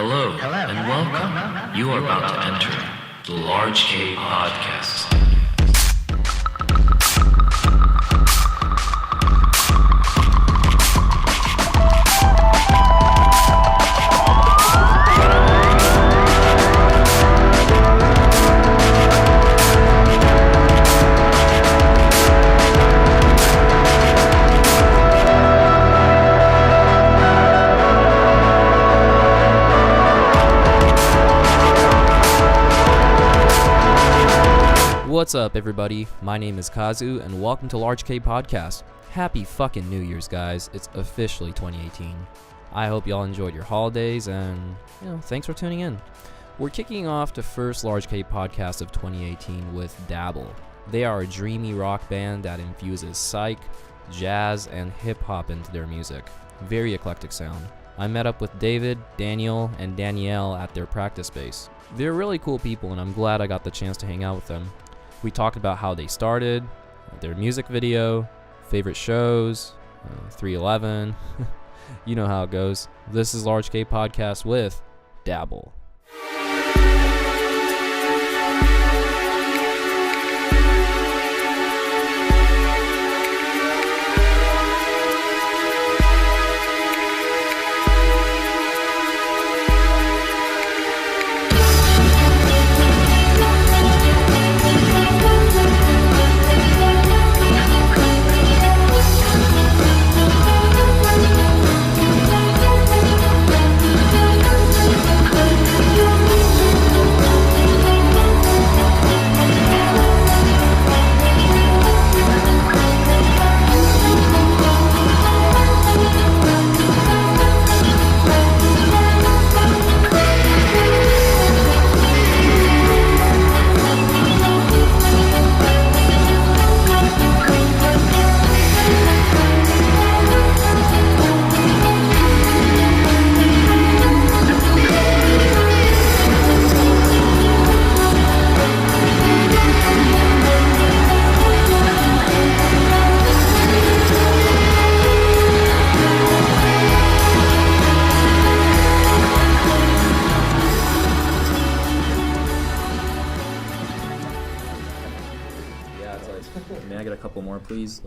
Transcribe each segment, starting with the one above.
Hello, and welcome. You are about to enter the Large K Podcast. What's up, everybody? My name is Kazu, and welcome to Large K Podcast. Happy fucking New Year's, guys. It's officially 2018. I hope y'all enjoyed your holidays, and, thanks for tuning in. We're kicking off the first Large K Podcast of 2018 with Dabble. They are a dreamy rock band that infuses psych, jazz, and hip-hop into their music. Very eclectic sound. I met up with David, Daniel, and Danielle at their practice space. They're really cool people, and I'm glad I got the chance to hang out with them. We talked about how they started, their music video, favorite shows, 311. You know how it goes. This is Large K Podcast with Dabble. Please,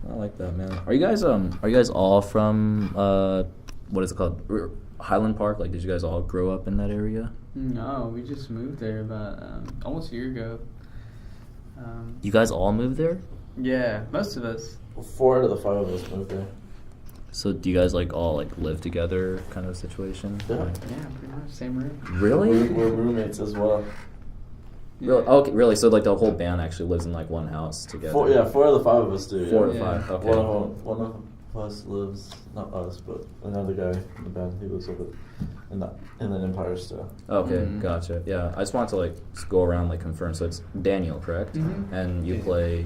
I like that, man. Are you guys all from what is it called, Highland Park? Like, did you guys all grow up in that area? No, we just moved there about almost a year ago. You guys all moved there? Yeah, most of us. 4 out of the 5 of us moved there. So do you guys all live together, kind of situation? Yeah, pretty much same room. Really? We're roommates as well. Yeah. Really? Okay, really? So the whole band actually lives in one house together? 4 out of the 5 of us do. 4 out of 5. Okay. One of us lives, not us, but another guy in the band. He lives over in the Empire still. Okay, Gotcha. Yeah, I just wanted to just go around confirm. So it's Daniel, correct? Mm-hmm. And you play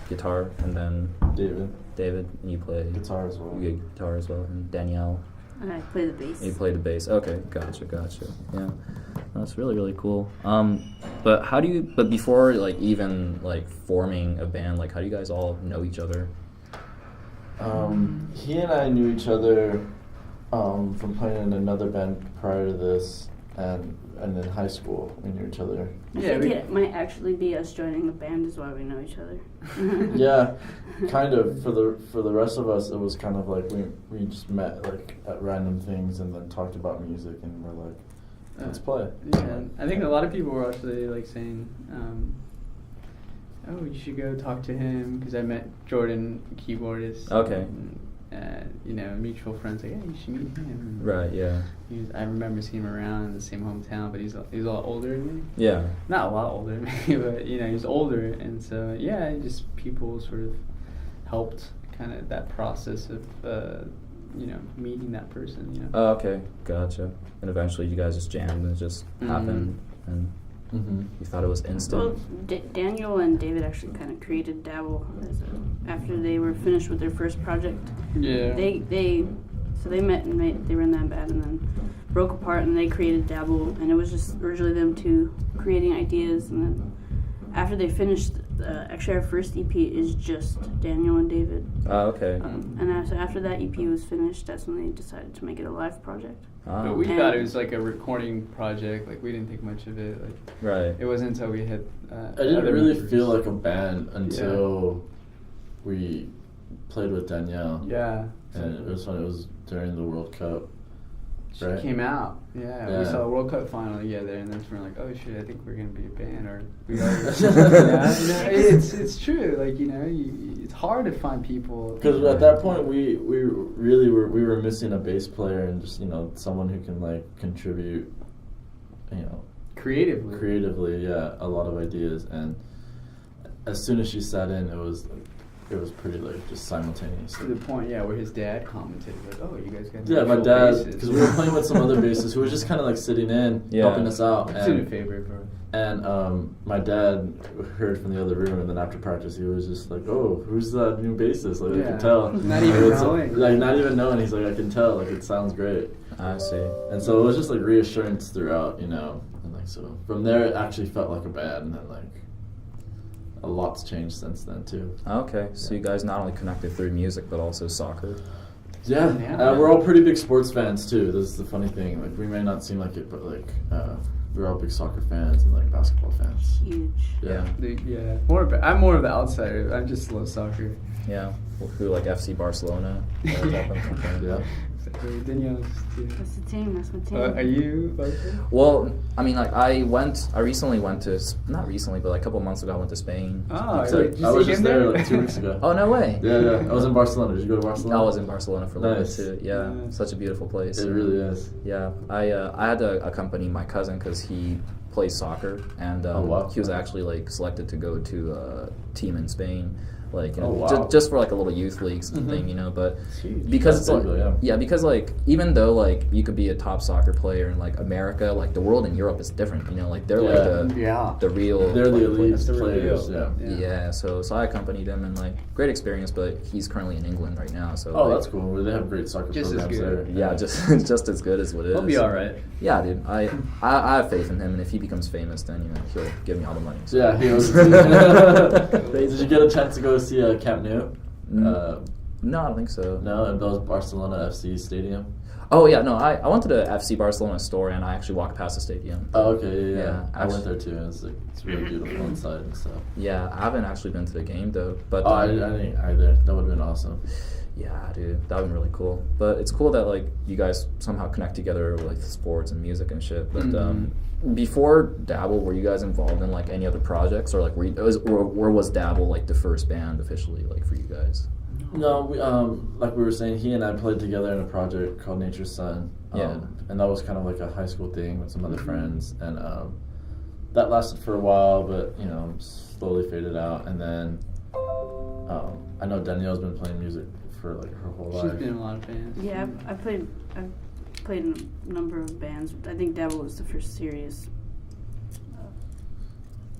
guitar, and then David, and you play guitar as well. You get guitar as well, and Danielle. And I play the bass. You play the bass. Okay, gotcha. Yeah, that's really, really cool. But how do you? But before even forming a band, how do you guys all know each other? He and I knew each other from playing in another band prior to this, and in high school we knew each other. I think it might actually be us joining the band is why we know each other. Yeah, kind of. For the rest of us, it was kind of we just met at random things and then talked about music, and we're like, let's play. Yeah, I think a lot of people were actually saying, oh, you should go talk to him, because I met Jordan, the keyboardist. Okay. Mutual friends yeah, you should meet him. Right. Yeah. I remember seeing him around in the same hometown, but he's a lot older than me. Yeah. Not a lot older than me, but he's older, and so just people sort of helped kind of that process of meeting that person. Oh, okay, gotcha. And eventually, you guys just jammed, and it just happened, and you thought it was instant. Well, Daniel and David actually kind of created Dabble after they were finished with their first project. Yeah. They met and they were in that band, and then broke apart, and they created Dabble, and it was just originally them two creating ideas, and then after they finished Actually, our first EP is just Danielle and David. Oh, okay. And after that EP was finished, that's when they decided to make it a live project. But we thought it was like a recording project. Like we didn't think much of it. Like Right. it wasn't until we hit. I didn't other really members. feel like a band until we played with Danielle. Yeah. And it was when it was during the World Cup. She Right. came out. Yeah, Yeah. we saw a World Cup final together, and then we're like, oh shit, I think we're gonna be a band, or we are. It's true. Like it's hard to find people. Because at that point we really were missing a bass player and just someone who can like contribute, creatively, a lot of ideas. And as soon as she sat in, it was pretty like just simultaneous. To the point, where his dad commented, like, "Oh, you guys got My actual dad, basses." because we were playing with some other bassists who was just kind of like sitting in, helping us out. It's a favorite, bro. And my dad heard from the other room, and then after practice, he was just like, "Oh, who's that new bassist?" Like I can tell, Not even knowing. like not even knowing. He's like, "I can tell. Like it sounds great." I see. And so it was just like reassurance throughout, and like so from there it actually felt like a band, and then like a lot's changed since then too. Okay, so you guys not only connected through music but also soccer. Yeah, Yeah. We're all pretty big sports fans too. This is the funny thing. Like we may not seem like it, but like we're all big soccer fans and like basketball fans. Huge. Yeah. I'm more of the outsider. I just love soccer. Yeah. Who like FC Barcelona? That type of thing. Yeah. Danielle. That's the team. That's my team. Are you? Well, I mean, like I recently went to, not recently, but like a couple months ago I went to Spain. Oh, So did you I was see just him there like 2 weeks ago. Oh, no way. Yeah. I was in Barcelona. Did you go to Barcelona? I was in Barcelona for a little bit Nice. too. Yeah, Nice. such a beautiful place. It really is. Yeah, I had to accompany my cousin because he plays soccer, and Oh, wow. he was actually like selected to go to a team in Spain, like Oh, wow. just for like a little youth leagues thing, But It's huge. because That's it's like, big, yeah. because like even though like you could be a top soccer player in like America, like the world in Europe is different, like they're like the real They're the players. elite That's the players. real. Yeah. Yeah, so I accompanied him, and like great experience. But he's currently in England right now, so Oh, like, that's cool. They have great soccer Just as programs good. there. yeah, just as good as what it is. He'll be all right. Yeah, dude. I have faith in him, and if he becomes famous, then he'll give me all the money. So. Yeah, he was. Did you get a chance to go see Camp Nou? No, I don't think so. No, and that was Barcelona FC Stadium. Oh yeah, no. I went to the FC Barcelona store, and I actually walked past the stadium. Oh, okay, yeah. Yeah, I went there too. And it's really beautiful inside and stuff. Yeah, I haven't actually been to the game though, but Oh, I didn't either. That would have been awesome. yeah, dude, that would be really cool. But it's cool that like you guys somehow connect together with like sports and music and shit. But before Dabble, were you guys involved in like any other projects, or like or was Dabble like the first band officially like for you guys? No, we, like we were saying, he and I played together in a project called Nature's Son. Yeah. And that was kind of like a high school thing with some other friends. And that lasted for a while, but, slowly faded out. And then I know Danielle's been playing music for like her whole She's life. been in a lot of bands. Yeah, I've played in a number of bands. I think Dabble was the first serious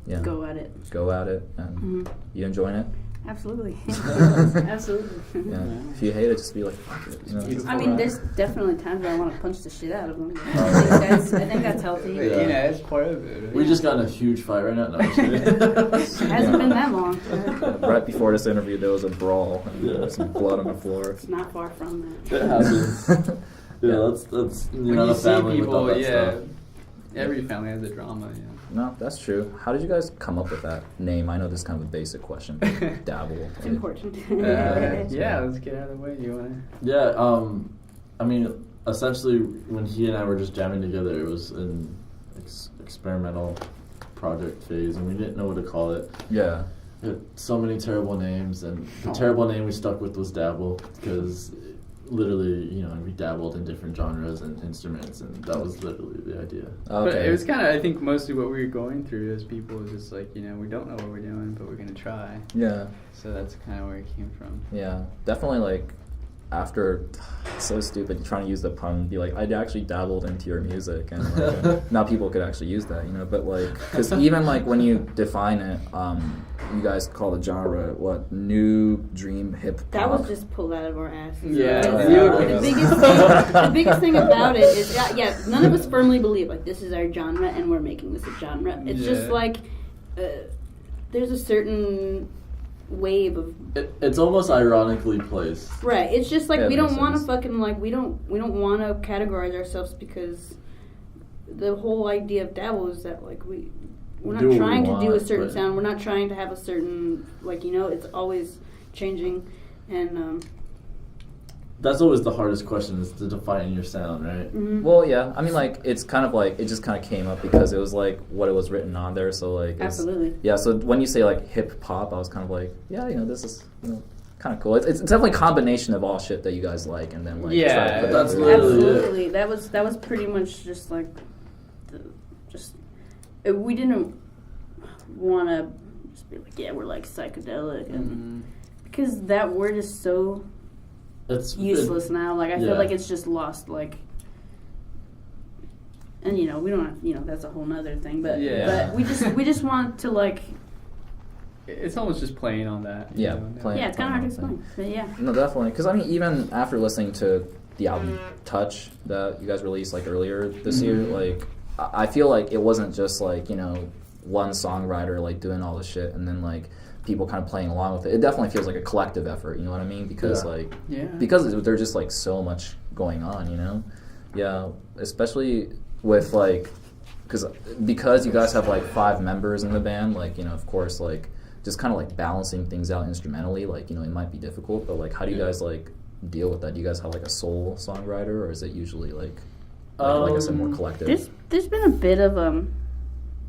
Yeah. go at it. Go at it, and you enjoying it? Absolutely. Absolutely. Yeah. If you hate it, just be like, fuck it. I mean, there's definitely times where I want to punch the shit out of them. I think that's healthy. But, Yeah. it's part of it. Right? We just got in a huge fight right now. No, I'm kidding. It hasn't been that long. Right before this interview, there was a brawl. And Yeah. there was some blood on the floor. It's not far from that. It happens. Yeah, that's when not you a see family with all people, that stuff. every family has a drama. No, that's true. How did you guys come up with that name? I know this is kind of a basic question. Dabble. It's important. Yeah, let's get out of the way. You want Yeah, I mean, essentially, when he and I were just jamming together, it was an experimental project phase, and we didn't know what to call it. Yeah. We had so many terrible names, and the terrible name we stuck with was Dabble, because literally, we dabbled in different genres and instruments, and that was literally the idea. But Okay. it was kind of, I think, mostly what we were going through as people was just like, we don't know what we're doing, but we're going to try. Yeah. So that's kind of where it came from. Yeah. Definitely like after, so stupid trying to use the pun, be like, I actually dabbled into your music, and like, now people could actually use that, but like, because even like when you define it, you guys call the genre what? New dream hip hop. That was just pulled out of our ass. Yeah. The biggest thing about it is, none of us firmly believe like this is our genre and we're making this a genre. It's just like there's a certain wave of it's almost ironically placed. right. It's just like Yeah, we that don't makes want to sense. fucking like we don't want to categorize ourselves because the whole idea of Dabble is that like we're not Do what we trying to do a want, certain but- sound. We're not trying to have a certain like it's always changing and That's always the hardest question, is to define your sound, right? mhm. Well, yeah. I mean, like, it's kind of like, it just kind of came up because it was, like, what it was written on there. So, like, it's, Absolutely. yeah, so when you say, like, hip-hop, I was kind of like, yeah, this is, kind of cool. It's definitely a combination of all shit that you guys like, and then, like, Yeah, try to put that's that literally it. Absolutely. That was pretty much just like we didn't want to just be like, yeah, we're like psychedelic and because that word is so It's useless now. Like I feel yeah. like it's just lost. Like, and we don't have, that's a whole nother thing. But Yeah. but we just want to like. It's almost just playing on that. you Yeah, know? playing- Yeah, it's kind of hard to thing. explain. But yeah. No, definitely. Because, I mean, even after listening to the album Touch that you guys released, like, earlier this year, like, I feel like it wasn't just, like, one songwriter, like, doing all this shit and then, like, people kind of playing along with it. It definitely feels like a collective effort, you know what I mean? Because, like, Yeah. because there's just, like, so much going on, Yeah, especially with, like, because you guys have, like, 5 members in the band, like, of course, like, just kind of like balancing things out instrumentally, like, it might be difficult, but like, how do you guys like deal with that? Do you guys have like a sole songwriter, or is it usually like I said, more collective? There's been a bit of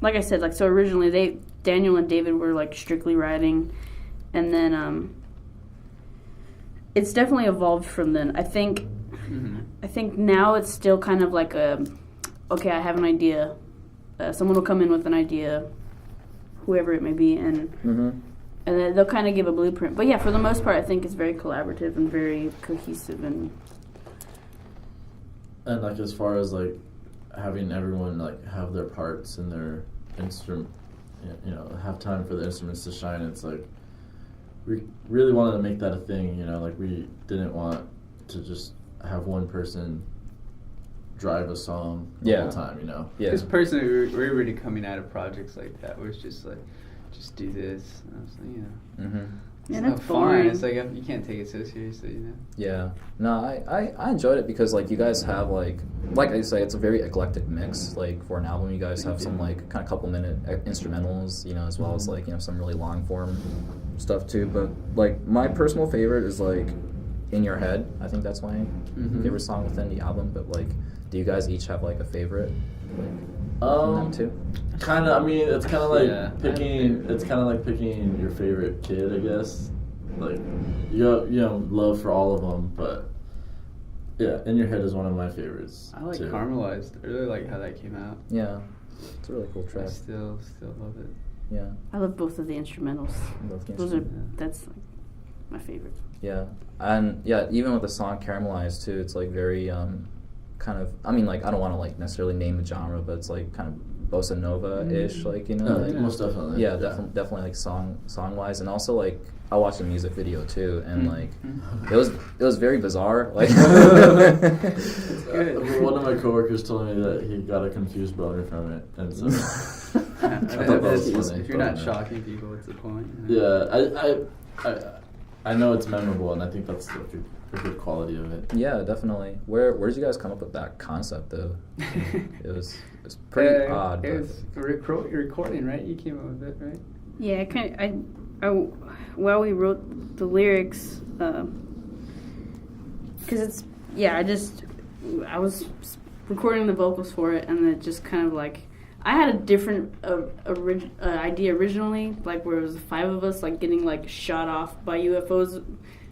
like I said, like so originally Daniel and David were like strictly writing, and then it's definitely evolved from then. I think now it's still kind of like okay, I have an idea. Someone will come in with an idea, whoever it may be, and then they'll kind of give a blueprint. But yeah, for the most part, I think it's very collaborative and very cohesive and like as far as like having everyone like have their parts and their instrument, have time for the instruments to shine. It's like we really wanted to make that a thing. Like we didn't want to just have one person drive a song the whole time. Yeah. Because personally, we're already coming out of projects like that where it's just like, just do this. And I was like, yeah, it's that's not fun. boring. It's like you can't take it so seriously, Yeah. No, I enjoyed it because like you guys have like I say, it's a very eclectic mix. Like for an album, you guys have some like kind of couple minute instrumentals, as well as like some really long form stuff too. But like my personal favorite is like In Your Head. I think that's my favorite song within the album. But like, do you guys each have like a favorite? Like, too? Kind of. I mean, it's kind of like Yeah, picking. It's kind of like picking your favorite kid, I guess. Like, you love for all of them, but yeah, In Your Head is one of my favorites. I like too. Caramelized. I really like how that came out. Yeah, it's a really cool I track. still love it. Yeah, I love both of the instrumentals. both the Those are instruments. that's like my favorites. Yeah, and yeah, even with the song Caramelized too, it's like very kind of. I mean, like I don't want to like necessarily name the genre, but it's like kind of bossa nova-ish, like like, most definitely. yeah, definitely like song wise, and also like I watched the music video too, and like it was very bizarre. Like One of my coworkers told me that he got a confused boner from it, and so If was funny, you're not but, shocking people, what's the point? yeah, I know it's memorable, and I think that's like a good quality of it. yeah, definitely. Where did you guys come up with that concept though? It's pretty odd. It But was recording, right? You came up with it, right? Yeah, while we wrote the lyrics, because it's I was recording the vocals for it, and it just kind of like I had a different idea originally, like where it was 5 of us like getting like shot off by UFOs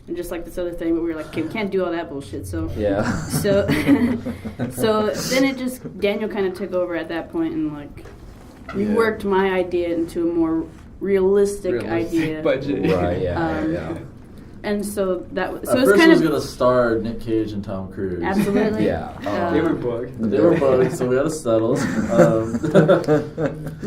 and just like this other thing, but we were like, okay, we can't do all that bullshit. So yeah. so then it just Daniel kind of took over at that point, and like reworked my idea into a more realistic idea. budget. Right. Yeah. And so that At it's first, kind it was of gonna star Nick Cage and Tom Cruise. absolutely Yeah. They were bugged. They were bugged, so we had to settle. we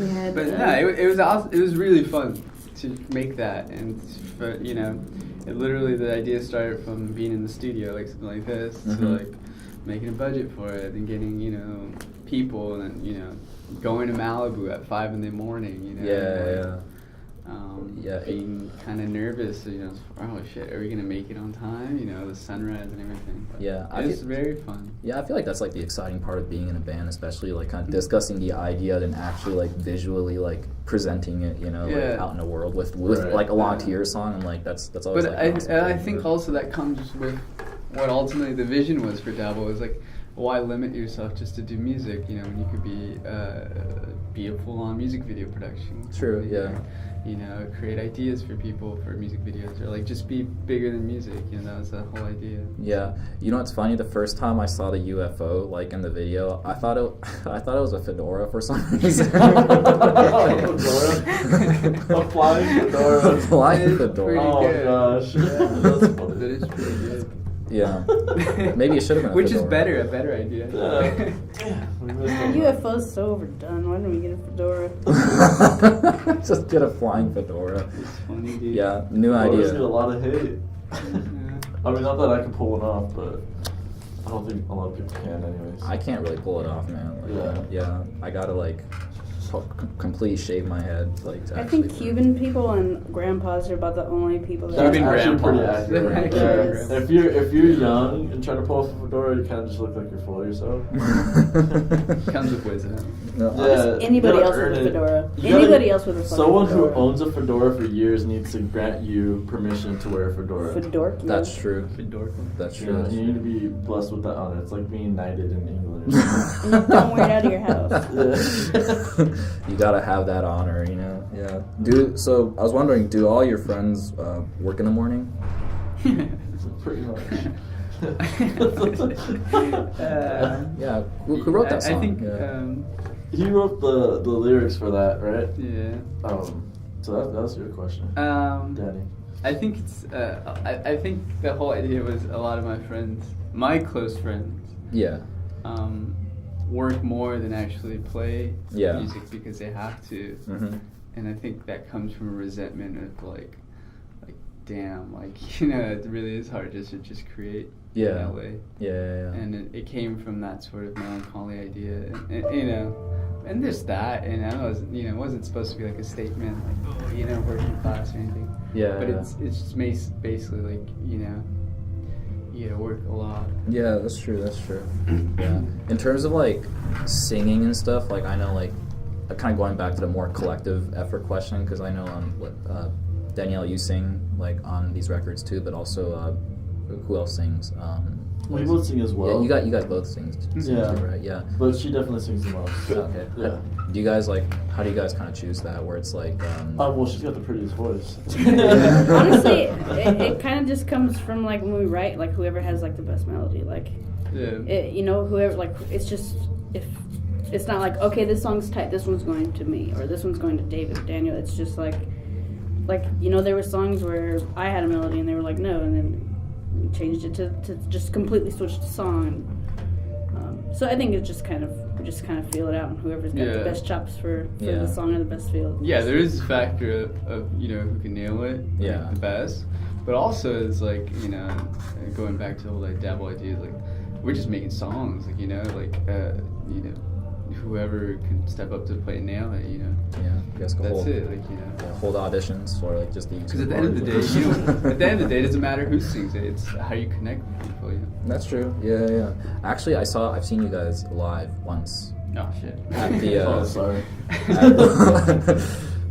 had, But it was awesome. It was really fun to make that, and it literally the idea started from being in the studio, like something like this, to like making a budget for it, and getting people, and then going to Malibu at 5 a.m. Yeah. being kind of nervous. Oh shit, are we gonna make it on time? The sunrise and everything. But it's very fun. Yeah, I feel like that's like the exciting part of being in a band, especially like kind of discussing the idea and actually like visually like presenting it, like out in the world with like along to your song, and like that's always. But I think also that comes with what ultimately the vision was for Dabble, is like, why limit yourself just to do music? When you could be a full-on music video production. True. Yeah. Create ideas for people for music videos, or like just be bigger than music. That was the whole idea. Yeah. It's funny. The first time I saw the UFO like in the video, I thought it was a fedora for some reason. A flying fedora. A flying fedora. Oh gosh. That's funny. That is pretty good. Yeah. Maybe it should have been a Which fedora. is better, a better idea. UFO's so overdone. Why don't we get a fedora? Just get a flying fedora. It's funny, dude. Yeah, new Fedoras idea. get a lot of hate. I mean, not that I can pull one off, but I don't think a lot of people can anyways. I can't really pull it off, man. Like, yeah, I gotta like completely shave my head. Like, to I actually think Cuban people and grandpas are about the only people that. That's Cuban actually pretty grandpas. accurate. Yes. Yeah. If you're young and try to pull off a fedora, you kind of just look like you're full of yourself. Comes with wisdom. Yeah, Anybody you gotta else with earn a it. fedora. You gotta- Anybody else with a fucking Someone fedora. who owns a fedora for years needs to grant you permission to wear a fedora. Fedora. That's true. Fedora. That's Yeah, true. you need to be blessed with that honor. It's like being knighted in England or something. And you don't wear it out of your house. Yeah. You gotta have that honor, Yeah. So I was wondering, do all your friends work in the morning? Pretty much. Yeah. Who wrote that song? I think. Yeah. He wrote the lyrics for that, right? Yeah. So that's your question, Danny. I think it's. I think the whole idea was a lot of my friends, my close friends, Yeah. work more than actually play Yeah. music because they have to. Mm-hmm. And I think that comes from a resentment of like damn, it really is hard just to create Yeah. in LA. Yeah. And it came from that sort of melancholy idea, and there's that, and I wasn't, it wasn't supposed to be like a statement, like, working class or anything. Yeah. But it's just basically like, you gotta work a lot. Yeah, that's true. Yeah. In terms of like singing and stuff, like I know like kind of going back to the more collective effort question, because I know Danielle, you sing like on these records too, but also who else sings? We both sing as well. Yeah, you guys both sing Yeah. too, right? Yeah. But she definitely sings the most. Okay. Yeah. Do you guys how do you guys kind of choose that? Where it's like. Well, she's got the prettiest voice. Honestly, it kind of just comes from like when we write, like whoever has like the best melody, like Yeah. whoever, like it's just, if it's not like, okay, this song's tight, this one's going to me, or this one's going to David or Daniel. It's just like there were songs where I had a melody and they were like no, and then we changed it to just completely switch the song. So I think it's just kind of, we just kind of feel it out, and whoever's got the best chops for the song or the best feel. Yeah, there is a factor of who can nail it, Yeah. the best, but also it's like going back to the whole Dabble idea, like we're just making songs, whoever can step up to the plate and nail it, Yeah, you guys can that's hold, it, hold auditions or like just the. Because at the end of the day, it doesn't matter who sings it; it's how you connect with people. That's true. Yeah. Actually, I've seen you guys live once Oh shit! at the. Oh, sorry.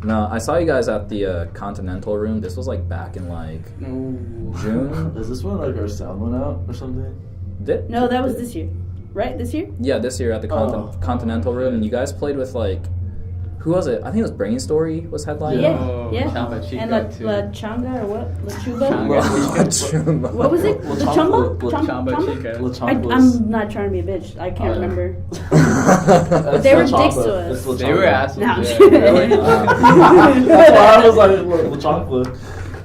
No, I saw you guys at the Continental Room. This was like back in like June. Is this when like our sound went out or something? No, that was this year, right? This year? Yeah, this year at the Continental Room, and you guys played with like, who was it? I think it was Brain Story was headlining. Yeah. Chamba Chica And La too. Changa or what? La Chuba? Changa. What was it? La The Chamba? Chamba? Chamba Chica. La Chanclas. I'm not trying to be a bitch. I can't Oh, yeah. remember. That's They were La dicks Chamba. to us. It's La They were Chamba. assholes. No, I'm yeah. kidding. That's why I was like La Chancla.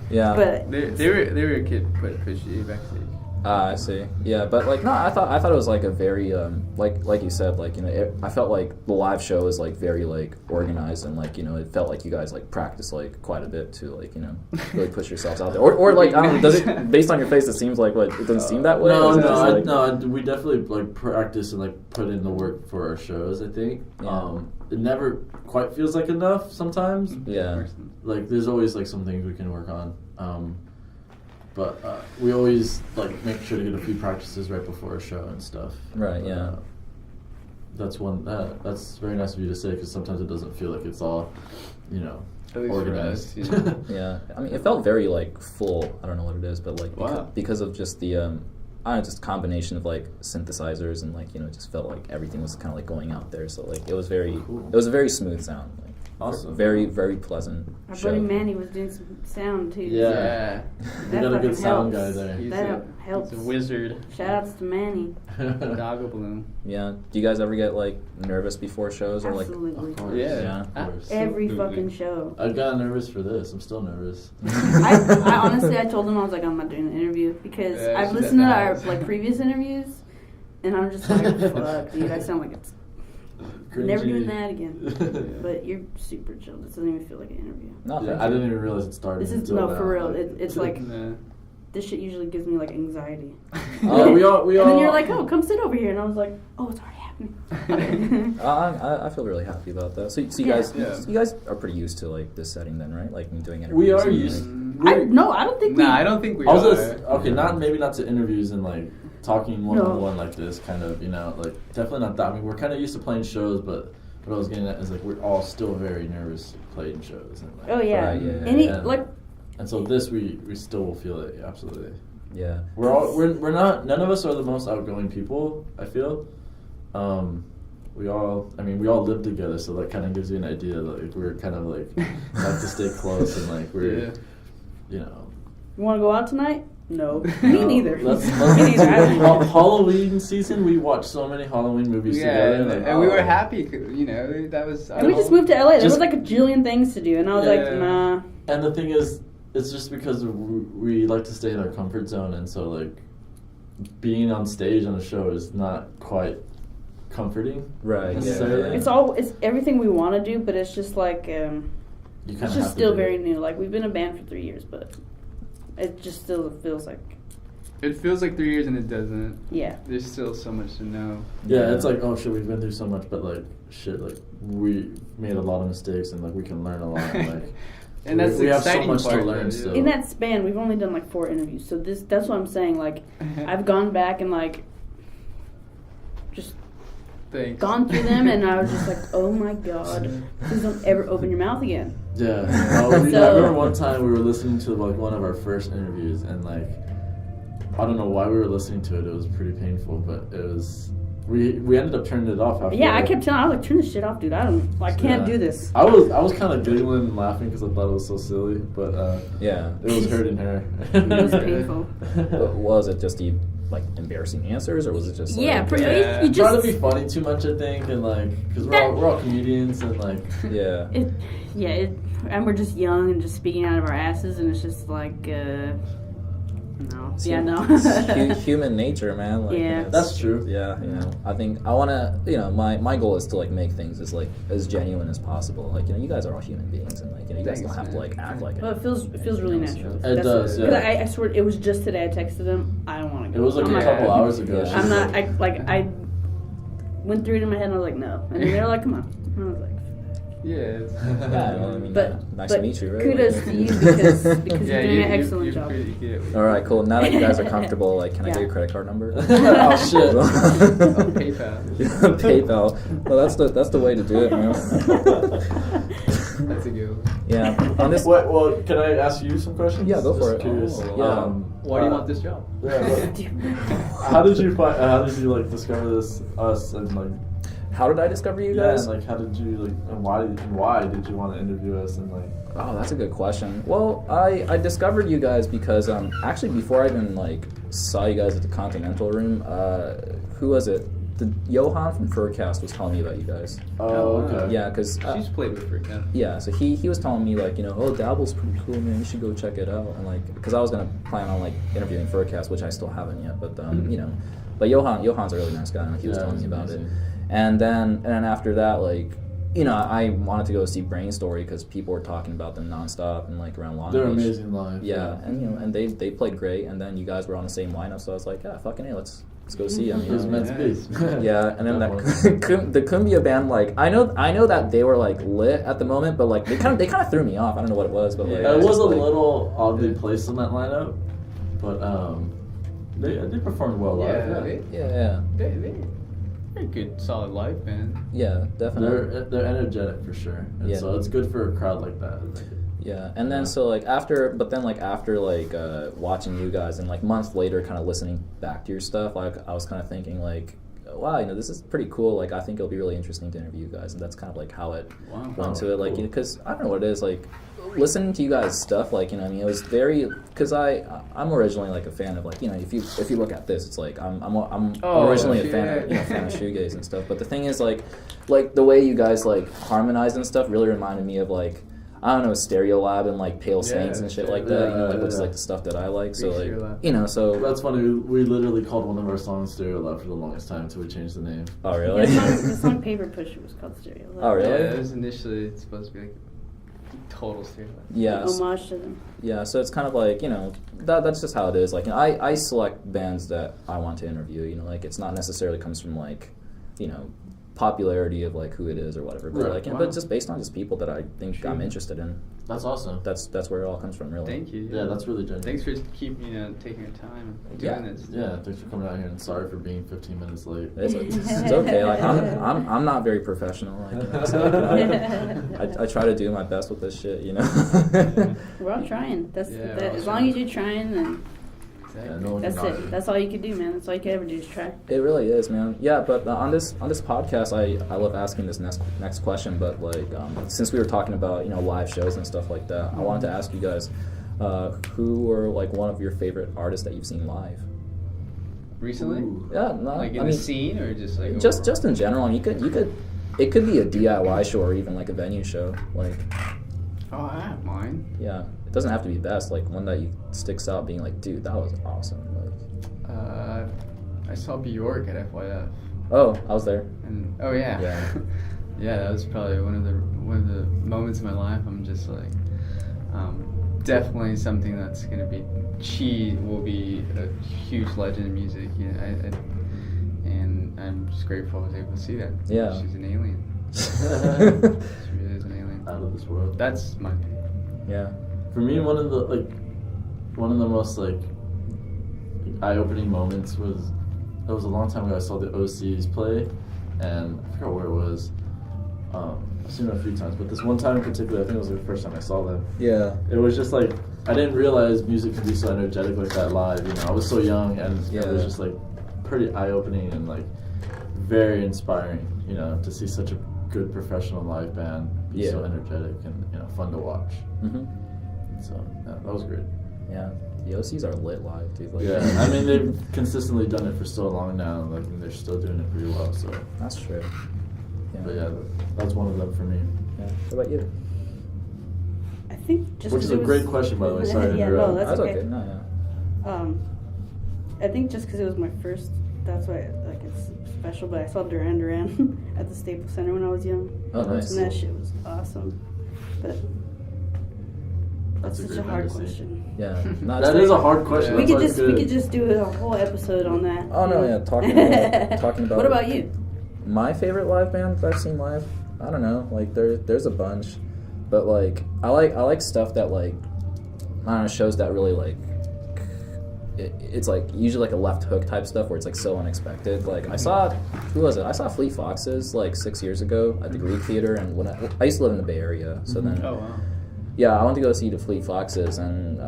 Yeah. But They were a kid pushy backstage. I see. Yeah, but like no, I thought it was like a very like you said, like, you know, I felt like the live show is like very like organized, and like, you know, it felt like you guys like practiced like quite a bit to like, you know, really push yourselves out there. Or like, I don't know, does it, based on your face, it seems like, what, it doesn't seem that way? No, we definitely like practice and like put in the work for our shows, I think. Yeah. It never quite feels like enough sometimes. Yeah. Like there's always like some things we can work on. But we always like make sure to get a few practices right before a show and stuff. Right. Yeah. That's one. That's very nice of you to say, because sometimes it doesn't feel like it's all, you know, At least organized. for us, Yeah. I mean, it felt very like full. I don't know what it is, but like because of just the I don't know, just combination of like synthesizers, and like, you know, it just felt like everything was kind of like going out there. So like it was very Cool. it was a very smooth sound. Like, Awesome. Very, very pleasant Our show. buddy Manny was doing some sound too. Yeah. We That got a good fucking sound helps. guy there. That helps. He's a wizard. Shout outs to Manny. Doggo Bloom. Yeah. Do you guys ever get like nervous before shows, or like? Absolutely. Of course. Yeah. Of course. Every Absolutely. fucking show. I got nervous for this. I'm still nervous. I honestly, I told him, I was like, I'm not doing an interview, because Yeah, I've she listened to said our that. like previous interviews, and I'm just like, fuck, dude, I sound like it's never doing that again. But you're super chill. This doesn't even feel like an interview. No, Yeah, thank I you. didn't even realize it started. This is until no, now. for real. It's like Nah. this shit usually gives me like anxiety. Yeah, we all. And then you're like, oh, come sit over here, and I was like, oh, it's already happening. I feel really happy about that. So you guys, Yeah. you guys are pretty used to like this setting then, right? Like doing interviews. We are and, used. like- I don't think we. Nah, I don't think we I was are. just, okay, maybe not to interviews and like talking one on one like this, kind of, you know, like definitely not that. I mean, we're kind of used to playing shows, but what I was getting at is like we're all still very nervous playing shows. And, like, Oh yeah. Right, yeah. and, like and so this we still will feel it, absolutely. Yeah. We're not, none of us are the most outgoing people, I feel. We all live together, so that kind of gives you an idea that like we're kind of like like to stay close, and like we're, you know. You want to go out tonight? No. Me No, neither. Me neither. Halloween season, we watched so many Halloween movies Yeah, together. Like, and we were happy, 'cause, you know, that was. And we just moved to LA. There was Just- like a jillion things to do, and I was Yeah. like, nah. And the thing is, it's just because we like to stay in our comfort zone, and so like being on stage on a show is not quite comforting. Right. Necessarily. Yeah. It's everything we want to do, but it's just like You kind it's of just still very new. Like we've been a band for 3 years, but it just still feels like It feels like 3 years and it doesn't. yeah. There's still so much to know. Yeah, it's like, oh shit, we've been through so much, but like shit, like we made a lot of mistakes, and like we can learn a lot. And, like, And that's we the have so exciting much to part. learn though, still. In that span, we've only done like 4 interviews, so that's what I'm saying. Like I've gone back and like just Thanks. gone through them, and I was just like, oh my god, please don't ever open your mouth again. Yeah. So- I remember one time we were listening to like one of our first interviews, and like I don't know why we were listening to it. It was pretty painful, but it was. We ended up turning it off after. Yeah, I kept telling. I was like, turn this shit off, dude. I can't do this. I was kind of giggling and laughing because I thought it was so silly, but Yeah. it was hurting her. It was painful. But was it just the like embarrassing answers, or was it just like, Yeah, Yeah. you Trying to just be funny too much, I think, and like because we're all comedians, and like yeah. and we're just young and just speaking out of our asses, and it's just like no, It's yeah, hu- no. it's human nature, man. Like, Yeah. it's- that's true. Yeah, you know, I think I want to, you know, my goal is to like make things as genuine as possible. Like, you know, you guys are all human beings, and like, you know, you guys Thanks, don't have to man. like act like Well, it feels really natural. It does, yeah. 'Cause I swear, it was just today. I texted him. I don't want to It go. was like I'm a like, couple hours ago. Yeah. She I'm was not. like- I went through it in my head, and I was like, no. And then they're like, come on. And I was like, Yeah. It's, Yeah, well, I mean, but nice but to meet you, right? kudos Like- to you because yeah, you're doing an excellent you're job. pretty good. All right, cool. Now that you guys are comfortable, like, can I Yeah. get your credit card number? Oh shit. Oh, PayPal. PayPal. Well, that's the way to do it, man. That's a good one. Yeah. On this. What? Well, can I ask you some questions? Yeah, go for Just it. Curious. Oh, yeah. Why do you want this job? How did you find? How did you like discover us and like? How did I discover you Yeah, guys? and like how did you like and why did you want to interview us and like? Oh, that's a good question. Well, I discovered you guys because actually before I even like saw you guys at the Continental Room, who was it? the Johan from Furcast was telling me about you guys. Oh, okay. Yeah, because She's played with Freakout. yeah, so he was telling me like, oh, Dabble's pretty cool, man. You should go check it out. And like, because I was gonna plan on like interviewing Furcast, which I still haven't yet. But but Johan's a really nice guy, and he was telling me about it. And then after that, like, I wanted to go see Brain Story because people were talking about them nonstop and like around Long They're Beach. amazing live. Yeah, and and they played great. And then you guys were on the same lineup, so I was like, yeah, fucking hey, let's go see them. It was meant to be. Yeah, and then the Cumbia band, like I know that they were like lit at the moment, but like they kind of threw me off. I don't know what it was, but like It was a like, little oddly placed in that lineup, but they performed well live. Yeah. They're a good, solid live band. Yeah, definitely. They're energetic for sure, and so it's good for a crowd like that. Yeah, and then so like after watching you guys and like months later, kind of listening back to your stuff, like I was kind of thinking like, wow, this is pretty cool. Like I think it'll be really interesting to interview you guys, and that's kind of like how it went to it. Like because I don't know what it is like. Listening to you guys' stuff, like it was very because I'm originally like a fan of like if you look at this, it's like I'm originally a fan of shoegaze and stuff. But the thing is like the way you guys like harmonize and stuff really reminded me of like I don't know Stereolab and like Pale Saints and shit like that. Which is like the stuff that I like. So like so that's funny. We literally called one of our songs Stereolab for the longest time until we changed the name. Oh really? The song Paper Pusher was called Stereolab. Oh really? Yeah, it was initially supposed to be like total Stereolab. Yeah. Homage to them. Yeah, so it's kind of like, that's just how it is. Like, I select bands that I want to interview, like, it's not necessarily comes from, like, popularity of, like, who it is or whatever. But, like, but just based on just people that I think I'm interested in. That's awesome. That's where it all comes from, really. Thank you. Yeah, that's really genuine. Thanks for taking your time and doing this. Yeah, thanks for coming out here, and sorry for being 15 minutes late. It's okay. Like, I'm not very professional. Like, so, like, I try to do my best with this shit, We're all trying. As long as you're trying, then that's it. That's all you can do, man. That's all you can ever do is try. It really is, man. Yeah, but on this podcast, I love asking this next question. But like, since we were talking about live shows and stuff like that, I wanted to ask you guys, who were like one of your favorite artists that you've seen live? Recently? Ooh. Yeah, no, like in the scene or just like just in general. And you could it could be a DIY show or even like a venue show. Like, oh, I have mine. Yeah, it doesn't have to be best. Like one that sticks out, being like, dude, that was awesome. Like, I saw Bjork at FYF. Oh, I was there. And yeah, that was probably one of the moments in my life. I'm just like, definitely something that's gonna be. She will be a huge legend in music. And I'm just grateful I was able to see that. Yeah, she's an alien. She really is an alien. Out of this world. That's my opinion. Yeah. For me, one of the most like eye-opening moments was it was a long time ago. I saw the OCs play, and I forgot where it was. I've seen them a few times, but this one time in particular, I think it was the first time I saw them. Yeah. It was just like I didn't realize music could be so energetic like that live. I was so young, and it was just like pretty eye-opening and like very inspiring. To see such a good professional live band be so energetic and fun to watch. Mm-hmm. So that was great. Yeah, the OCs are lit live, dude. Like, I mean they've consistently done it for so long now, and they're still doing it pretty well. So that's true. Yeah. But that's one of them for me. Yeah. What about you? I think just which is a great question, by the way. Sorry to interrupt. No, that's okay. No, I think just because it was my first, that's why it's special. But I saw Duran Duran at the Staples Center when I was young. Oh, nice. And that shit was awesome. But that's such a hard question. Yeah, that is a hard question. We could just do a whole episode on that. Oh no, yeah, talking about. What about you? My favorite live band that I've seen live, I don't know. Like there's a bunch, but like I like stuff that like I don't know, shows that really like it's like usually like a left hook type stuff where it's like so unexpected. Like I saw I saw Fleet Foxes like 6 years ago at the Greek Theater, and when I used to live in the Bay Area, so then oh wow. Yeah, I went to go see the Fleet Foxes, and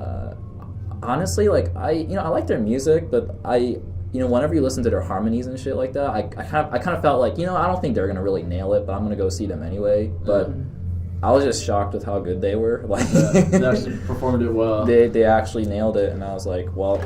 honestly, like I like their music, but whenever you listen to their harmonies and shit like that, I kind of felt like I don't think they're gonna really nail it, but I'm gonna go see them anyway. But I was just shocked with how good they were. Like they actually performed it well. They actually nailed it, and I was like, well,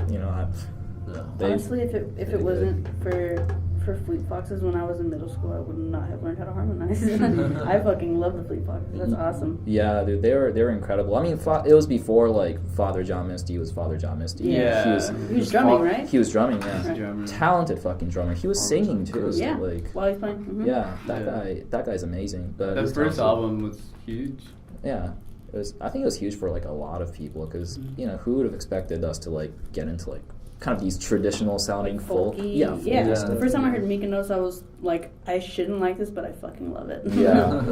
Honestly, if it wasn't for for Fleet Foxes when I was in middle school, I would not have learned how to harmonize. I fucking love the Fleet Foxes. That's awesome. Yeah, dude, they were incredible. I mean, it was before like Father John Misty was Father John Misty. Yeah. He was drumming, right? He was drumming, yeah. Right. Drummer. Talented fucking drummer. He was singing too. Yeah. So, like, While he's playing. Mm-hmm. yeah, Yeah. that guy's amazing. But That he's first talented. album was huge. Yeah. I think it was huge for like a lot of people because you know who would have expected us to like get into like kind of these traditional sounding folk. Folky. Yeah, folk Yeah. stuff. The first time I heard Mykonos, I was like, I shouldn't like this, but I fucking love it. Yeah,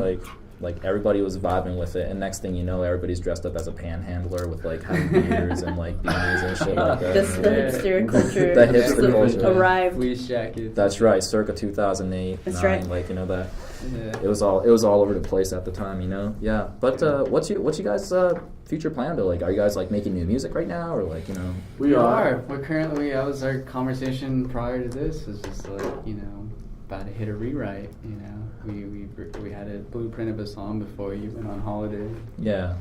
like everybody was vibing with it, and next thing you know, everybody's dressed up as a panhandler with like having beers and like beanies and shit like that. The hipster culture. The hipster culture. arrived. Fleece jackets. That's right, circa 2008, That's 9, right. like you know that Yeah. it was all over the place at the time, you know. Yeah, but what's you guys' future plan though? Like, are you guys like making new music right now, or like you know? We are. We're currently. That was our conversation prior to this. Was just like about to hit a rewrite. We had a blueprint of a song before you went on holiday. Yeah.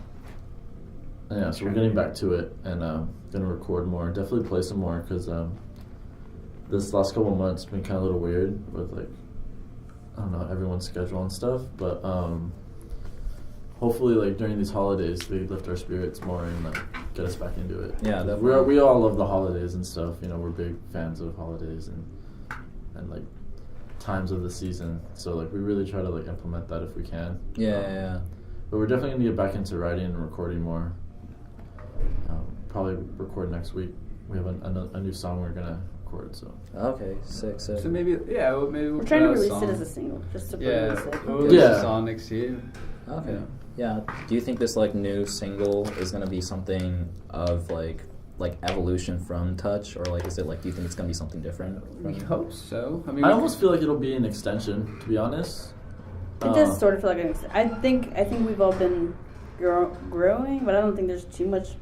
Yeah, so we're getting back to it and gonna record more. Definitely play some more because this last couple of months been kind of a little weird with like I don't know everyone's schedule and stuff. But hopefully like during these holidays they lift our spirits more and like get us back into it. Yeah, 'Cause definitely. we all love the holidays and stuff. You know, we're big fans of holidays and like times of the season. So like we really try to like implement that if we can. Yeah. But we're definitely gonna get back into writing and recording more. Probably record next week. We have a new song we're gonna record. So Okay, sick. So maybe we'll We're trying to put out a release song. it as a single, just to Yeah, release it. we'll release Yeah. a song next year. Okay. Yeah. Do you think this like new single is gonna be something of like evolution from Touch, or like is it like do you think it's gonna be something different? We hope so. I mean, I almost feel like it'll be an extension, to be honest. It does sort of feel like an. I think we've all been growing, but I don't think there's too much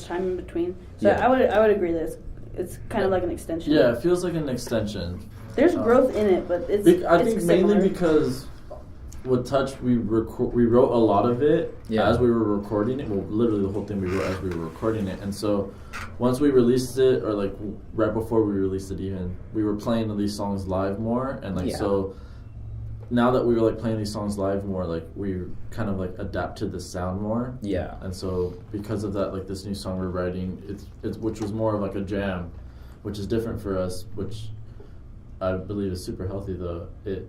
time in between. So Yeah. I would agree that it's kind of like an extension. Yeah, it feels like an extension. There's growth in it, but it's. I it's think similar. mainly because with Touch we wrote a lot of it as we were recording it. Well, literally the whole thing we wrote as we were recording it, and so once we released it, or like right before we released it, even we were playing these songs live more, and like so. Now that we were like playing these songs live more, like we kind of like adapt to the sound more. Yeah. And so because of that, like this new song we're writing, it's which was more of like a jam, which is different for us, which I believe is super healthy though. It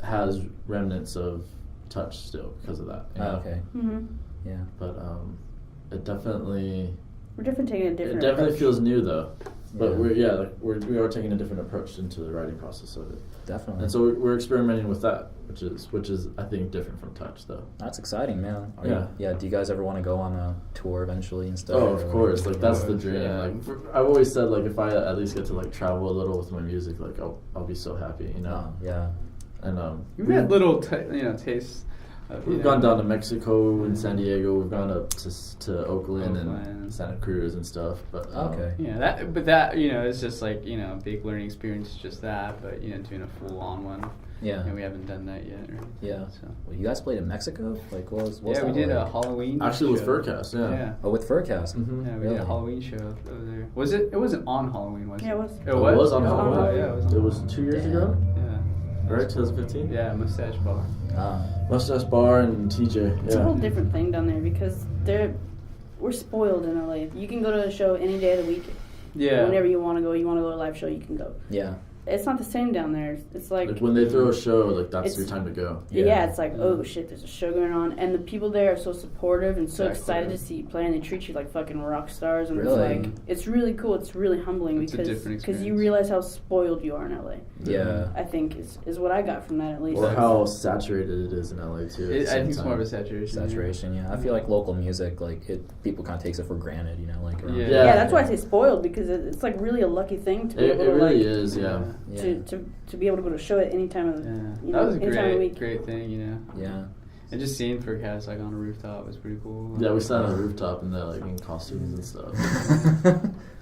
has remnants of Touch still because of that. You know? Okay. Mm-hmm. Yeah. But it definitely We're definitely taking a different. it definitely approach. feels new though. But Yeah. we are taking a different approach into the writing process of it. Definitely. And so we're experimenting with that, which is I think different from Touch though. That's exciting, man. Yeah. Do you guys ever want to go on a tour eventually and stuff? Oh, or, of course. Like that's the course, dream. yeah. Like I've always said, like if I at least get to like travel a little with my music, like I'll be so happy, you know. Yeah. And You've had little tastes. we've gone down to Mexico and San Diego. We've gone up to Oakland and Oakland. Santa Cruz and stuff. But Okay. Yeah, that it's just like a big learning experience, just that. But doing a full on one. Yeah. We haven't done that yet. Right? Yeah. So. Well, you guys played in Mexico? Like, what was Yeah, that we did like? a Halloween. actually with show. Furcast, yeah. Yeah. Oh, with Furcast. Mm-hmm. Yeah, we Really? did a Halloween show over there. Was it? It wasn't on Halloween, was it? Yeah, it was. It was on Oh, Halloween. yeah, it was. It was 2 years ago, Yeah. right? 2015. Yeah, Mustache Bar. Mustache Bar and TJ. It's a whole Yeah. different thing down there because we're spoiled in LA. You can go to a show any day of the week. Yeah. Whenever you want to go, you want to go to a live show, you can go. Yeah. It's not the same down there. It's like Like when they throw a show, like that's It's- your time to go. yeah, it's like, oh shit, there's a show going on, and the people there are so supportive and so Exactly. excited to see you play, and they treat you like fucking rock stars, and Really? it's like, it's really cool. It's really humbling It's a because different you experience. realize how spoiled you are in LA. Yeah. I think is what I got from that at least. Or how saturated it is in LA too. at the I same think it's more of time. a saturation. Saturation, yeah. I feel like local music, like people kind of takes it for granted, like. Yeah. Yeah, that's why I say spoiled because it's like really a lucky thing to be It able to really like is, yeah. Yeah. to be able to go to a show at any time of Yeah. you That know, was a any time of the week. great thing, Yeah. And just seeing Furcast like on a rooftop was pretty cool. Yeah, we sat on the rooftop and they're like in costumes and stuff.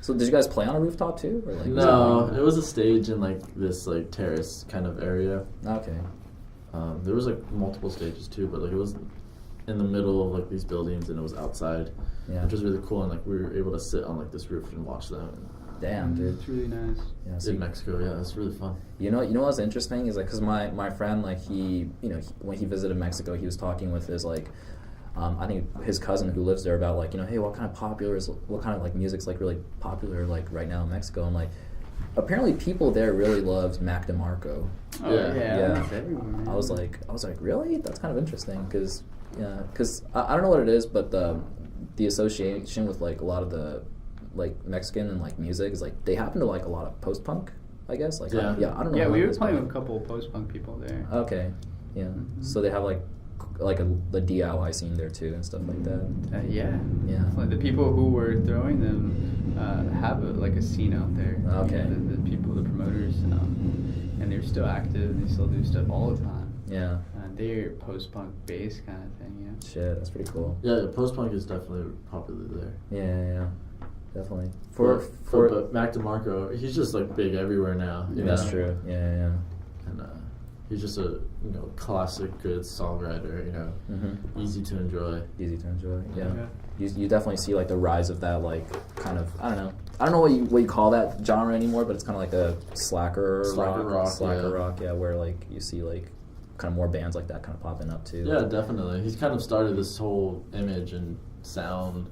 So did you guys play on a rooftop too, or like? No, it was a stage in like this like terrace kind of area. Okay. There was like multiple stages too, but like it was in the middle of like these buildings and it was outside, Yeah. which was really cool. And like we were able to sit on like this roof and watch them. Damn, dude. It's really nice. Yeah, so In Mexico, yeah, it's really fun. you know what's interesting is like, cause my friend, like, when he visited Mexico, he was talking with his like, I think his cousin who lives there about like, hey, what kind of like music's like really popular like right now in Mexico, and like, apparently people there really loved Mac DeMarco. Oh, Yeah. It's everywhere, man. I was like, really? That's kind of interesting, because I don't know what it is, but the association with like a lot of the like Mexican and like music is like they happen to like a lot of post punk, I guess. Like Yeah. I don't know. Yeah, how we it were is, playing but- with a couple of post-punk people there. Okay, yeah. So they have like the DIY scene there too and stuff like that. Yeah. Yeah. Like the people who were throwing them have a scene out there. Okay. The people, the promoters, and they're still active. They still do stuff all the time. Yeah. They're post-punk bass kind of thing. Yeah. Shit, that's pretty cool. Yeah, post-punk is definitely popular there. Yeah. Definitely. But Mac DeMarco, he's just like big everywhere now. You That's know? true. Yeah. And he's just a classic good songwriter. Mm-hmm. Easy to enjoy. Easy to enjoy. Yeah. Yeah. You definitely see like the rise of that like kind of I don't know what you call that genre anymore, but it's kind of like a slacker rock, yeah, where like you see like kind of more bands like that kind of popping up too. Yeah, definitely. He's kind of started this whole image and sound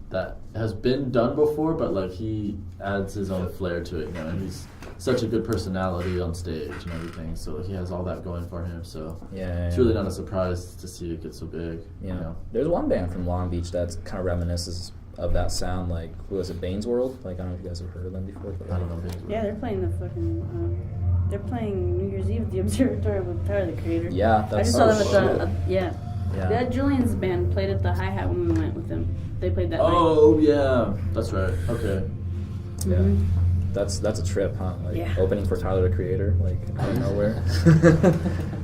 that has been done before, but like he adds his own flair to it, and he's such a good personality on stage and everything, so he has all that going for him, so it's really not a surprise to see it get so big. Yeah. There's one band from Long Beach that's kind of reminisces of that sound, like, who was it, Bane's World? Like, I don't know if you guys have heard of them before. But I don't know. Yeah, they're playing the fucking. They're playing New Year's Eve at the Observatory with Tyler, the Creator. Yeah, I that's just saw them at the. Yeah. Yeah. Julian's band played at the hi-hat when we went with them. They played that night. Oh, yeah. That's right. Okay. Yeah. Mhm. That's a trip, huh? Like, Yeah. opening for Tyler, the Creator, like, out of nowhere.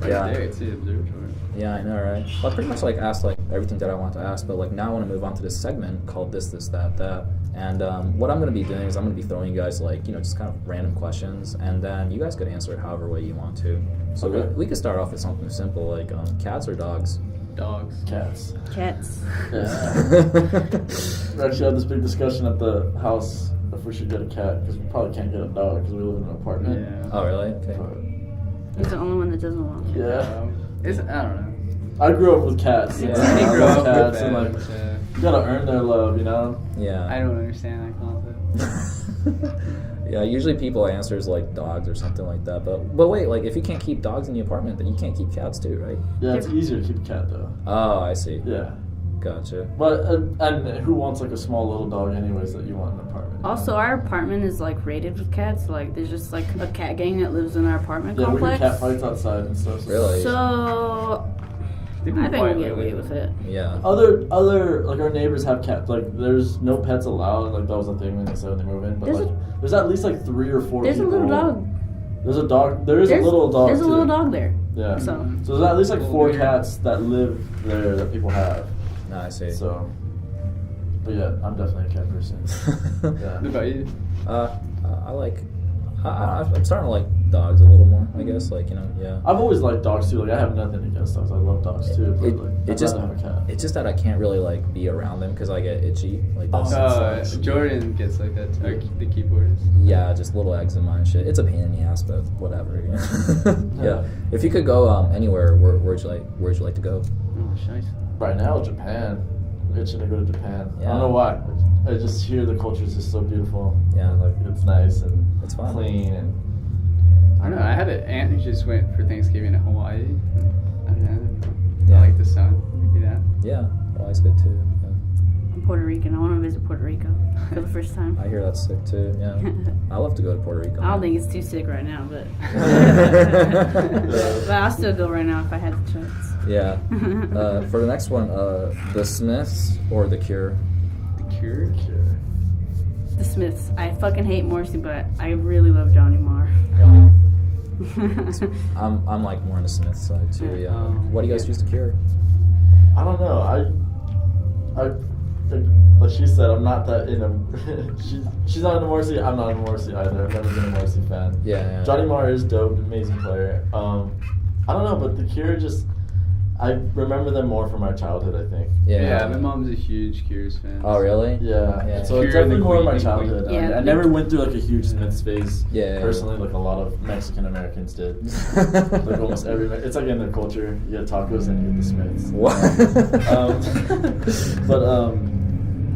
Right there, it's the observatory. Yeah, I know, right? Well, I pretty much like asked like everything that I want to ask, but like now I want to move on to this segment called this, that. And what I'm going to be doing is I'm going to be throwing you guys like, just kind of random questions, and then you guys could answer it however way you want to. So Okay. we could start off with something simple like cats or dogs. Dogs. Cats. Cats. Yeah. We actually had this big discussion at the house if we should get a cat, because we probably can't get a dog because we live in an apartment. Yeah. Oh, really? Okay. But, He's the only one that doesn't want it. yeah. I don't know. I grew up with cats. Yeah, I I grew love up with cats, and like them. you gotta earn their love, Yeah. I don't understand that concept. Yeah, usually people answer is like dogs or something like that. But wait, like if you can't keep dogs in the apartment, then you can't keep cats too, right? Yeah, it's easier to keep a cat though. Oh, I see. Yeah. Gotcha. But and who wants like a small little dog anyways that you want in an apartment? Also, our apartment is like rated with cats. Like, there's just like a cat gang that lives in our apartment yeah, we complex. hear cat fights outside and stuff. Really? So They've I been think quiet we'll get lately. away with it. Yeah. Other like our neighbors have cats. Like there's no pets allowed. Like that was the thing when they said when they move in. But There's there's at least like 3 or 4 There's a people. little dog. There's a dog. There is a little dog. There's a too. little dog there. Yeah. So there's at least like Little 4 bear. cats that live there that people have. No, I see. So, but yeah, I'm definitely a cat person. Yeah. What about you? I like. I'm starting to like dogs a little more. I guess, like yeah. I've always liked dogs too. Like I have nothing against dogs. I love dogs too. But It I'd just rather have a cat. it's just that I can't really like be around them because I get itchy. Like that's Jordan gets like that. The keyboardist. yeah, just little eczema and shit. It's a pain in the ass, but whatever. Yeah. If you could go anywhere, where'd you like to go? Oh, shite. Right now, Japan. I'm itching to go to Japan. I Yeah. don't know why. I just hear the culture is just so beautiful. Yeah. Like it's nice and It's fun. clean and. I don't know. I had an aunt who just went for Thanksgiving to Hawaii. I don't know. Yeah. I like the sun. Maybe that. Yeah. Hawaii's good too. Yeah. I'm Puerto Rican. I want to visit Puerto Rico for the first time. I hear that's sick too. Yeah. I love to go to Puerto Rico. I don't think it's too sick right now, but Yeah. but I'll still go right now if I had the chance. Yeah. For the next one, The Smiths or The Cure? The Cure. The Smiths. I fucking hate Morrissey, but I really love Johnny Marr. I'm like more on the Smiths side too. Yeah. What do you guys Yeah. choose The Cure? I don't know. I think, like she said, I'm not that in a. she's not into Morrissey. I'm not into Morrissey either. I've never been a Morrissey fan. Yeah. Johnny Marr is dope, amazing player. I don't know, but The Cure just. I remember them more from our childhood, I think. Yeah, my mom's a huge Cure's fan. Oh, really? Yeah. So Cure it's and definitely the more of my Queen. childhood. Yeah. I never went through like a huge Smiths phase. Yeah. Personally, like a lot of Mexican Americans did. Like almost every. It's like in their culture. You get tacos and you get the Smiths. What?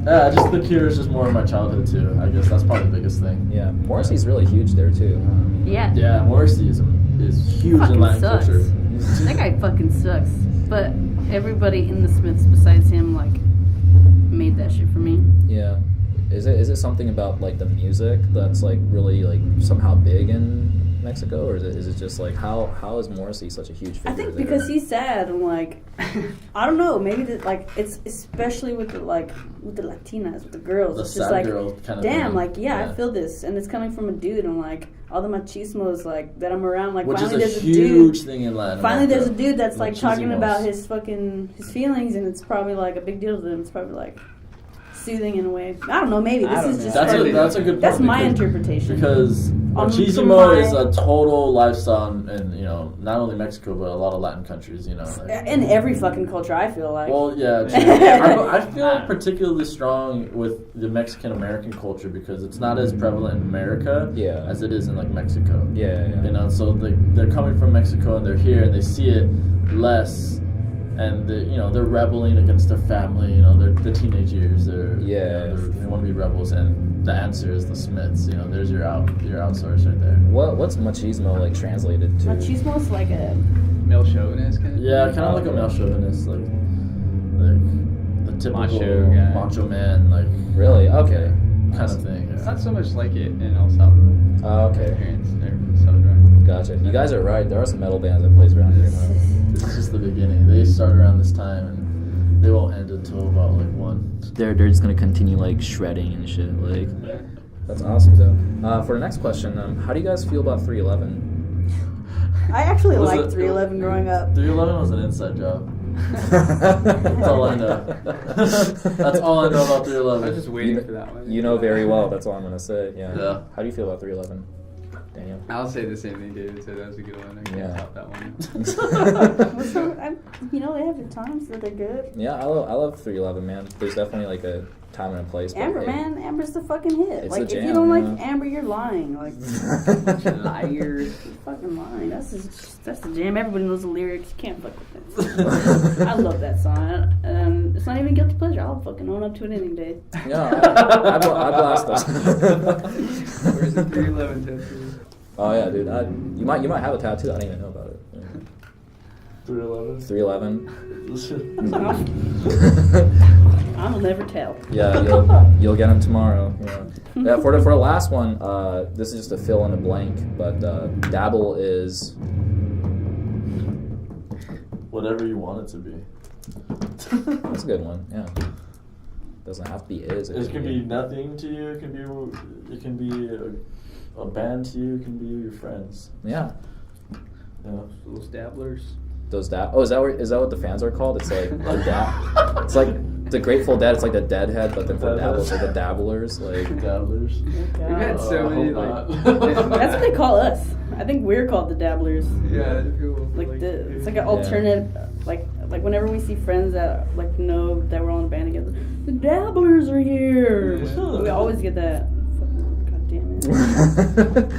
Yeah, just the Cure is just more of my childhood too. I guess that's probably the biggest thing. Yeah, Morrissey's really huge there too. Yeah. Yeah, Morrissey is huge Fucking in Latin sucks. culture. That guy fucking sucks. But everybody in the Smiths besides him, like, made that shit for me. Yeah. Is it something about like the music that's like really like somehow big in Mexico, or is it just like how is Morrissey such a huge figure? I think there? because he's sad and like, I don't know, maybe that like it's especially with the Latinas, with the girls. The It's sad just like, girl kind of damn, thing. like I feel this, and it's coming from a dude, and like all the machismos like that I'm around, like Which is finally a there's huge dude. thing in Latin Finally, America. there's a dude that's like talking Machismos. about his feelings, and it's probably like a big deal to them. It's probably like soothing in a way. I don't know. Maybe I this don't is know. just That's probably- a good point. that's my because- interpretation. Because from machismo is my- a total lifestyle in not only Mexico but a lot of Latin countries. Like, in every fucking culture, I feel like. well, yeah, true. I feel particularly strong with the Mexican American culture because it's not as prevalent in America Yeah. as it is in like Mexico. Yeah. So they're coming from Mexico and they're here and they see it less, and they're rebelling against their family. They're teenage years. They want to be rebels, and the answer is the Smiths. There's your outsource right there. What's machismo like translated to? Machismo is like a Male chauvinist kind of. Yeah, kind of like a male chauvinist, like the typical Macho guy. macho man, like Really? Okay. kind of thing. It's Yeah. not so much like it in El Salvador. Oh, My okay. parents, they're from Salvador. Gotcha. You guys are right. There are some metal bands that plays around here. This is just the beginning. They start around this time, and they won't end until about like 1. They're just gonna continue like shredding and shit. Like that's awesome though. For the next question, how do you guys feel about 311? I actually Was liked it- 311 growing up. 311 was an inside job. That's all I know. That's all I know about I was 311. just waiting for that one. You know very well. That's all I'm gonna say. Yeah. Yeah. How do you feel about 311, Daniel? I'll say the same thing David said. That was a good one. I can't Yeah. top that one. They have their times that they're good. Yeah, I love 311, man. There's definitely like a time and a place. but Amber, hey, man, Amber's the fucking hit. It's Like, the if you jam, don't like yeah. Amber, you're lying. Like, liars, you're fucking lying. That's the jam. Everybody knows the lyrics. You can't fuck with it. I love that song. It's not even guilty pleasure. I'll fucking own up to it any day. Yeah, I blast those. Where's the 311 tattoo? Oh yeah, dude. You might have a tattoo. I didn't even know about it. 311. 311. I will never tell. Yeah, you'll get them tomorrow. Yeah. For the last one, this is just a fill in the blank, but Dabble is Whatever you want it to be. that's a good one. Yeah, doesn't have to be is. It can be nothing to you. It can be a band to you. It can be your friends. Yeah. Yeah. Those dabblers. Those is that what the fans are called? It's like it's like the Grateful Dead. It's like the Deadhead, but then for Dabble, it's like the Dabblers. Like Dabblers. We've had Oh, so I many hope like. not. That's what they call us. I think we're called the Dabblers. Yeah, people. It's like an alternate. Like whenever we see friends that like know that we're all in a band together, the Dabblers are here. Yeah. We always get that. God damn it.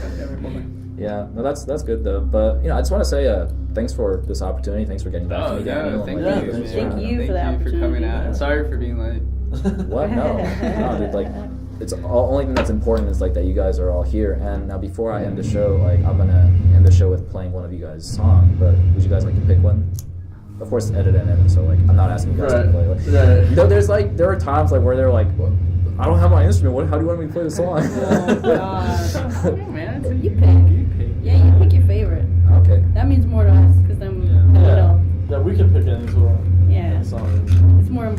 yeah, no, that's good though. But I just want to say thanks for this opportunity. Thanks for getting back to me, Daniel. Thank and, you. like, Thank you for the Thank you for coming opportunity. out. Sorry for being late. What? No, dude. Like, it's only thing that's important is like that you guys are all here. And now, before I end the show, like I'm gonna end the show with playing one of you guys' song. But would you guys like to pick one? Of course, it's edited in, so like I'm not asking you guys to play. Like, there are times like where they're like, well, I don't have my instrument. How do you want me to play the song? Oh, God. Hey, man, You pick. Yeah, you pick your favorite. Okay. That means more to us, because then we know. Yeah, we can pick any song. Yeah. Song. It's more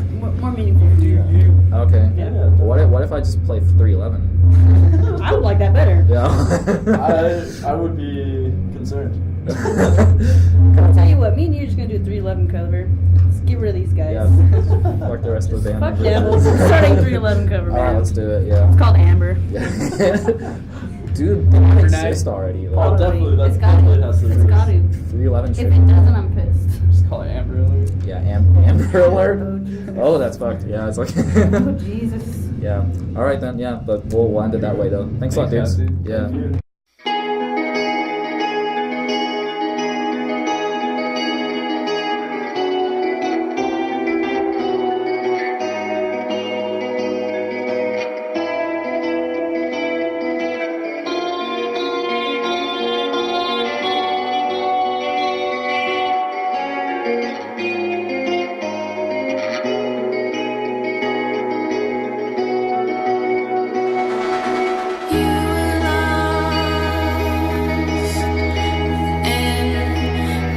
meaningful for you. Okay. Yeah. What if I just play 311? I would like that better. Yeah. I would be concerned. I'll tell you what, me and you are just going to do a 311 cover. Let's get rid of these guys. Yeah. Fuck the rest of the band. Fuck Devils. We're starting 311 cover, man. Alright, let's do it. Yeah. It's called Amber. Yeah. Dude, they might exist already. Oh, Like, definitely. That It's got definitely to. has to It's exist. got to. 311 If should. it doesn't, I'm pissed. Just call it Amber Alert. Amber Alert. Oh, that's fucked. Yeah, it's like. Oh, Jesus. Yeah. All right then. Yeah, but we'll end it that way though. Thanks a lot, dudes. Cassie. Yeah.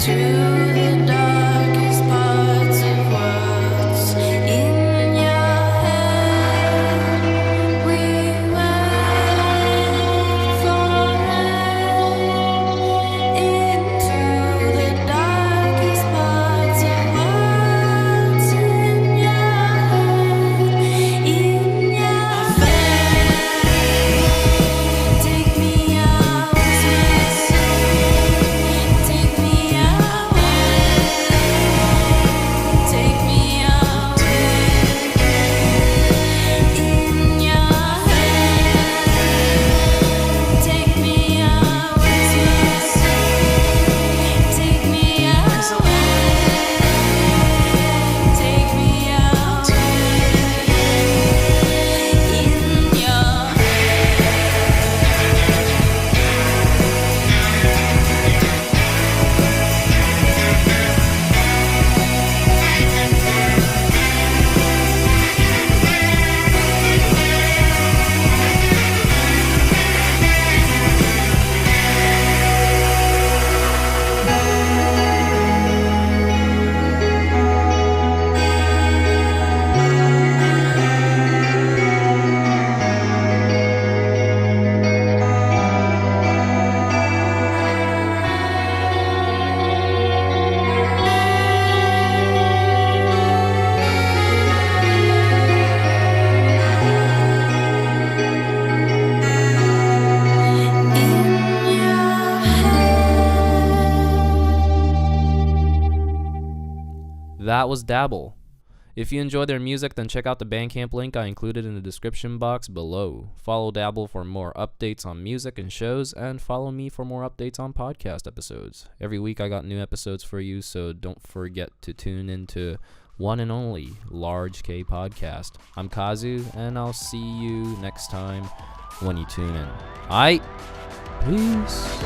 Thank you. That was Dabble. If you enjoy their music, then check out the Bandcamp link I included in the description box below. Follow Dabble for more updates on music and shows, and follow me for more updates on podcast episodes. Every week I got new episodes for you, so don't forget to tune into one and only Large K Podcast. I'm Kazu, and I'll see you next time when you tune in. Aight, peace.